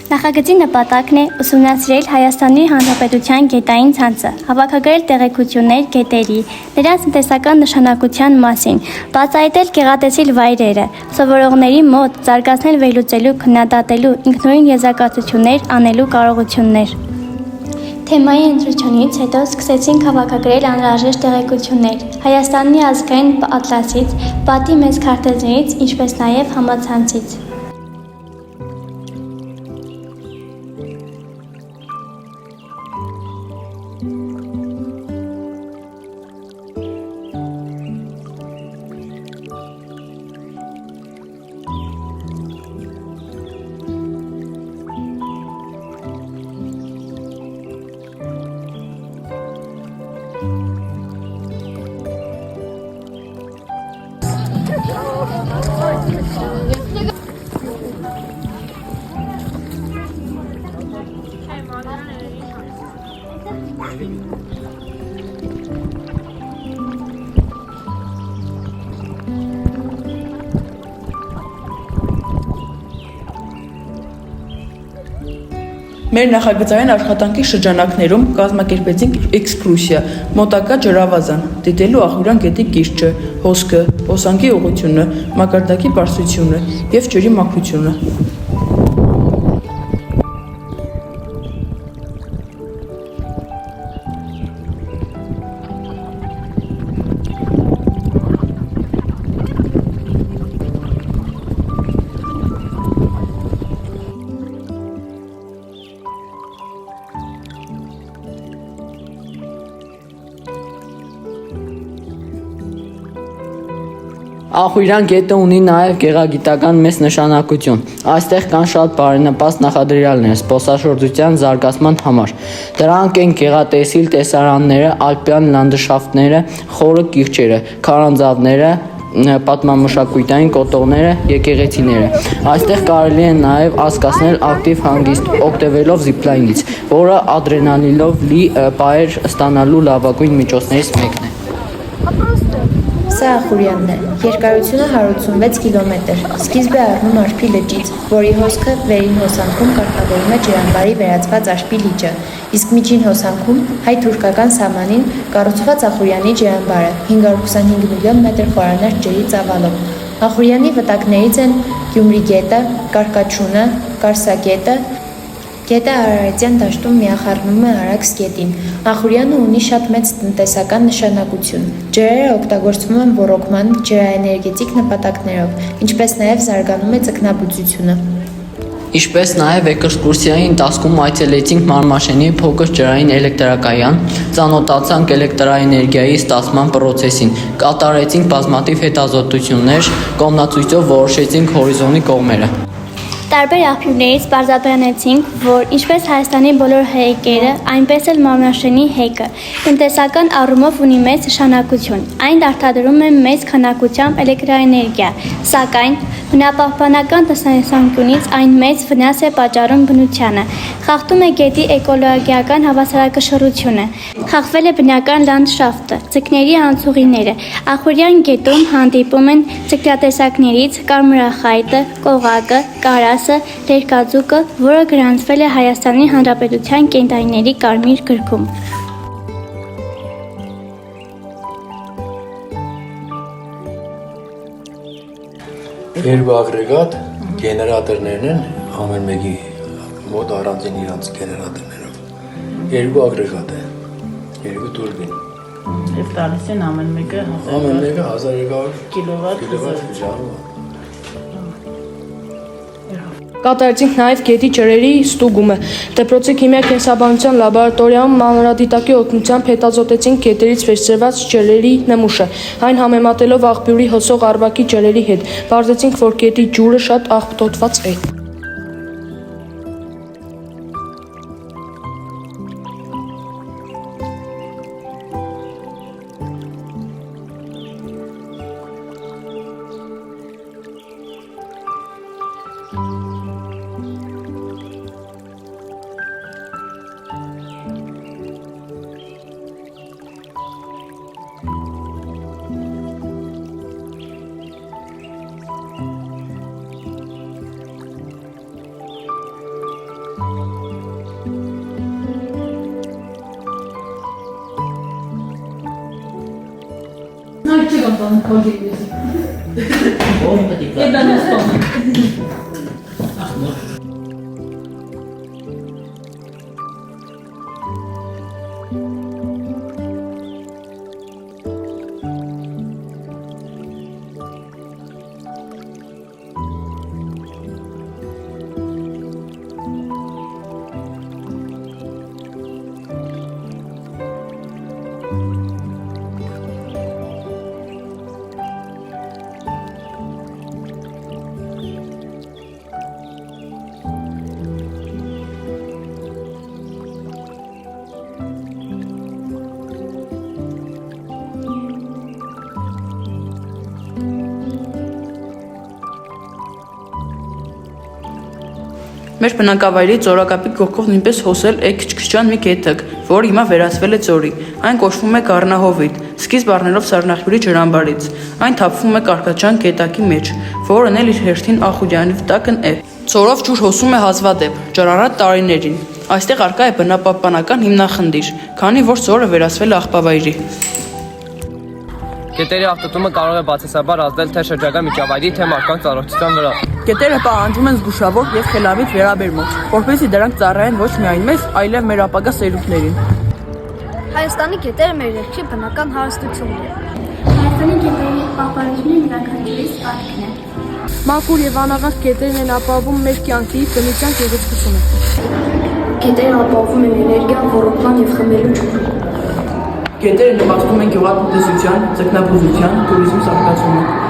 Նախագծի նպատակն է ուսումնասիրել Հայաստանի Հանրապետության գետային ցանցը, հավաքագրել տեղեկություններ գետերի, նրանց տնտեսական նշանակության մասին, բացահայտել գեղատեսիլ վայրերը, սովորողների մոտ զարգացնել վերլուծելու, քննադատելու, ինքնուրույն եզրակացություններ անելու կարողություններ։ Թեմայի ընտրությունից հետո սկսեցինք հավաքագրել անհրաժեշտ տեղեկություններ Հայաստանի ազգային ատլասից, պատի մեծ քարտեզներից, ինչպես նաև համացանցից։ Մեր նախագծային աշխատանքի շրջանակներում կազմակերպեցինք էքսկուրսիա, մոտակա ջրավազան, դիտելու Ախուրյան գետի կիրճը, հոսքը, հոսանքի ուղղությունը, մակարդակի բարձրությունը և ջրի մաքրությունը։ Ախուրյան գետը ունի նաև գեղագիտական մեծ նշանակություն։ Այստեղ կան շատ բարենպաստ նախադրյալներ զբոսաշրջության զարգացման համար։ Դրանք են գեղատեսիլ տեսարանները, ալպյան լանդշաֆտները, խորը կիրճերը, քարանձավները, պատմամշակութային կոթողները, եկեղեցիները։ Այստեղ կարելի է նաև անցկացնել ակտիվ հանգիստ, օգտվելով զիպլայնից, որը ադրենալինով լի պահեր ստանալու լավագույն միջոցներից մեկն է։ Սա Ախուրյանն է, երկարությունը 186 կիլոմետր, սկիզբ է առնում Աշպի լճից, որի հոսքը վերին հոսանքում կարգավորում է ջրամբարի վերածված Աշպի լիճը, իսկ միջին հոսանքում հայ-թուրքական սահմանին կառուցված Ախուրյանի ջրամբարը 525 միլիոն մետր խորանարդ ջրի ծավալով։ Ախուրյանի վտակներից են Գյումրի գետը, Կարկաչունը, Կարսագետը։ Գետը Արարատյան դաշտում միախառնում է Արաքս գետին։ Ախուրյանը ունի շատ մեծ տնտեսական նշանակություն։ Ջրերը օգտագործվում են ոռոգման, ջրաէներգետիկ նպատակներով, ինչպես նաև զարգանում է ձկնաբուծությունը։ Ինչպես նաև էքսկուրսիայի ընթացքում այցելեցինք Մանմաշենի փոքր ջրային էլեկտրակայան, ծանոթացանք էլեկտրաէներգիայի ստացման պրոցեսին, կատարեցինք բազմաթիվ հետազոտություններ, կողմնացույցով որոշեցինք հորիզոնի կողմերը։ Տարբեր աղբյուրներից պարզաբանեցինք, որ ինչպես Հայաստանի բոլոր հեքերը, այնպես էլ Մանմաշենի հեքը տնտեսական առումով ունի մեծ նշանակություն։ Այն արտադրում է մեծ քանակությամբ էլեկտրաէներգիա, սակայն բնապահպանական տեսանկյունից այն մեծ վնաս է պատճառում բնությանը, խախտում է գետի էկոլոգիական հավասարակշռությունը, խախտվել է բնական լանդշաֆտը, ձկների անցուղիները։ Ախուրյան գետում հանդիպում են ձկնատեսակներից կարմրախայտը, կողակը, կարասը, լերկաձուկը, որը գրանցվել է Հայաստանի Հանրապետության կենդանիների կարմիր գրքում։ Երկու ագրեգատ գեներատորներն են, ամեն մեկի մոտ առանձին իրանց գեներատորներով։ Երկու ագրեգատ է, երկու տուրբին։ Եվ տալիս են ամեն մեկը 1200 կիլովատ ժամ։ Կատարեցինք նաև գետի ջրերի ստուգումը։ Դպրոցի քիմիա կենսաբանության լաբորատորիայում մանրադիտակի օգնությամբ հետազոտեցինք գետերից վերցրված ջրերի նմուշը, այն համեմատելով աղբյուրի հոսող Արվակի ջրերի հետ։ Պարզեցինք, որ գետի ջուրը շատ աղբոտված է։ Մեր բնակավայրի ծորակապի կողքով նույնպես հոսել է քչքչան մի գետակ, որը հիմա վերածվել է ծորի։ Այն կոչվում է Գառնահովիտ, սկիզբ առնելով Սարնախյուրի ջրամբարից։ Այն թափվում է Կարկաչան գետակի մեջ, որն էլ իր հերթին Ախուդյանի վտակն է։ Ծորով ջուր հոսում է հազվադեպ, ջրառատ տարիներին։ Այստեղ առկա է բնապահպանական հիմնախնդիր, քանի որ ծորը վերածվել է աղբավայրի։ Գետերի աղտոտումը կարող է բացասաբար ազդել թե շրջակա միջավայրի, թե մարդկանց առողջության վրա։ Գետերը պահանջում են զգուշավոր եւ խելամիտ վերաբերմունք, որպեսզի դրանք ծառայեն ոչ միայն մեզ, այլև մեր ապագա սերունդներին։ Հայաստանի գետերը մեր երկրի բնական հարստությունն է։ Հայաստանի գետերի պահպանությունը յուրաքանչյուրիս կարգն է։ Մաքուր եւ անաղանց գետերն են ապահովում մեր կյանքի բնության գեղեցկությունը։ Գետերը ապահովում են էներգիա, ոռոգման եւ խմելու ջուր։ Գետերը նպաստում են գյուղատնտեսության, ձկնաբուծության, туриզմի զարգացումին։